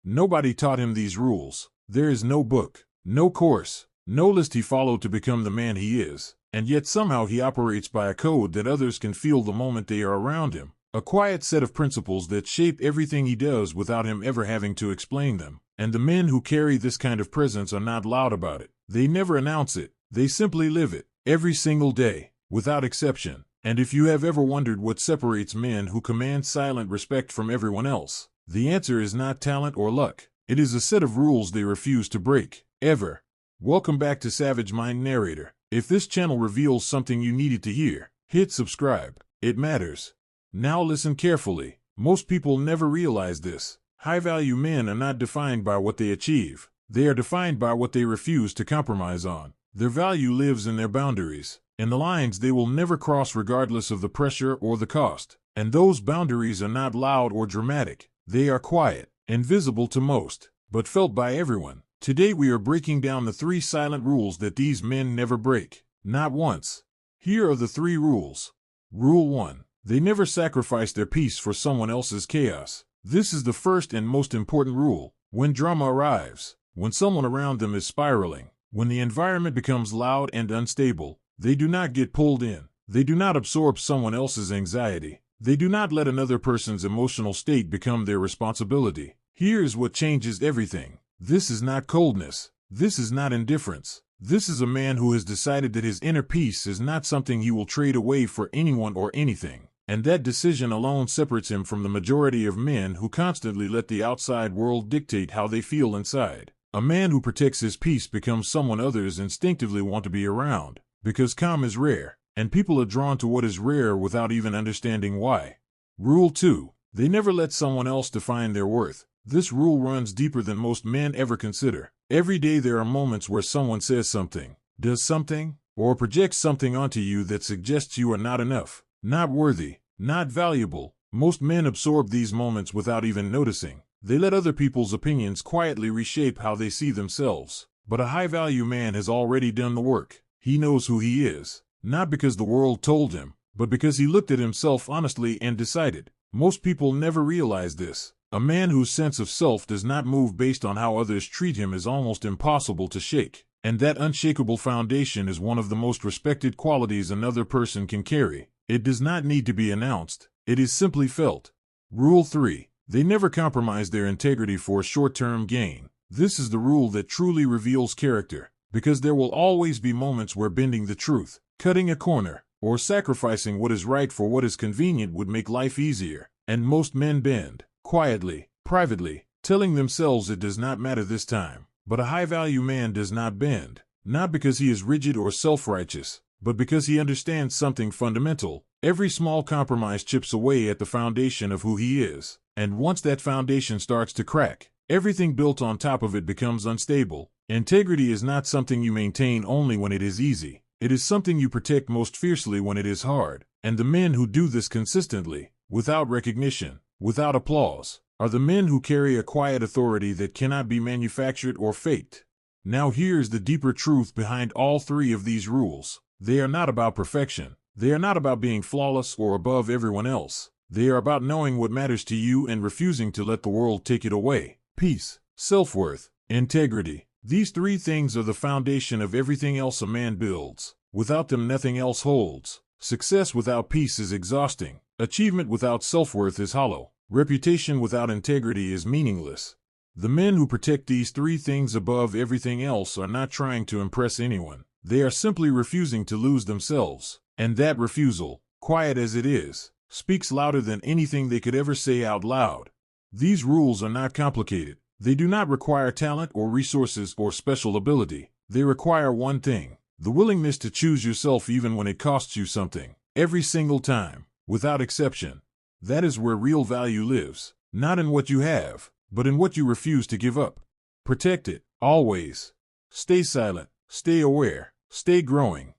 Nobody taught him these rules. There is no book, no course, no list he followed to become the man he is, and yet somehow he operates by a code that others can feel the moment they are around him. A quiet set of principles that shape everything he does without him ever having to explain them. And the men who carry this kind of presence are not loud about it. They never announce it. They simply live it, every single day, without exception. And if you have ever wondered what separates men who command silent respect from everyone else, the answer is not talent or luck. It is a set of rules they refuse to break, ever. Welcome back to Savage Mind Narrator. If this channel reveals something you needed to hear, hit subscribe. It matters. Now listen carefully. Most people never realize this. High-value men are not defined by what they achieve. They are defined by what they refuse to compromise on. Their value lives in their boundaries, in the lines they will never cross regardless of the pressure or the cost. And those boundaries are not loud or dramatic. They are quiet, invisible to most, but felt by everyone. Today we are breaking down the 3 silent rules that these men never break. Not once. Here are the 3 rules. Rule 1. They never sacrifice their peace for someone else's chaos. This is the first and most important rule. When drama arrives, when someone around them is spiraling, when the environment becomes loud and unstable, they do not get pulled in. They do not absorb someone else's anxiety. They do not let another person's emotional state become their responsibility. Here's what changes everything. This is not coldness. This is not indifference. This is a man who has decided that his inner peace is not something he will trade away for anyone or anything. And that decision alone separates him from the majority of men who constantly let the outside world dictate how they feel inside. A man who protects his peace becomes someone others instinctively want to be around, because calm is rare, and people are drawn to what is rare without even understanding why. Rule 2. They never let someone else define their worth. This rule runs deeper than most men ever consider. Every day there are moments where someone says something, does something, or projects something onto you that suggests you are not enough, not worthy, not valuable. Most men absorb these moments without even noticing. They let other people's opinions quietly reshape how they see themselves. But a high-value man has already done the work. He knows who he is, not because the world told him, but because he looked at himself honestly and decided. Most people never realize this. A man whose sense of self does not move based on how others treat him is almost impossible to shake. And that unshakable foundation is one of the most respected qualities another person can carry. It does not need to be announced. It is simply felt. Rule 3. They never compromise their integrity for short-term gain. This is the rule that truly reveals character, because there will always be moments where bending the truth, cutting a corner, or sacrificing what is right for what is convenient would make life easier. And most men bend, quietly, privately, telling themselves it does not matter this time. But a high-value man does not bend, not because he is rigid or self-righteous, but because he understands something fundamental. Every small compromise chips away at the foundation of who he is, and once that foundation starts to crack, everything built on top of it becomes unstable. Integrity is not something you maintain only when it is easy. It is something you protect most fiercely when it is hard. And the men who do this consistently, without recognition, without applause, are the men who carry a quiet authority that cannot be manufactured or faked. Now here's the deeper truth behind all 3 of these rules. They are not about perfection. They are not about being flawless or above everyone else. They are about knowing what matters to you and refusing to let the world take it away. Peace, self-worth, integrity. These 3 things are the foundation of everything else a man builds. Without them, nothing else holds. Success without peace is exhausting. Achievement without self-worth is hollow. Reputation without integrity is meaningless. The men who protect these 3 things above everything else are not trying to impress anyone. They are simply refusing to lose themselves. And that refusal, quiet as it is, speaks louder than anything they could ever say out loud. These rules are not complicated. They do not require talent or resources or special ability. They require one thing: the willingness to choose yourself even when it costs you something. Every single time, without exception. That is where real value lives. Not in what you have, but in what you refuse to give up. Protect it, always. Stay silent, stay aware, stay growing.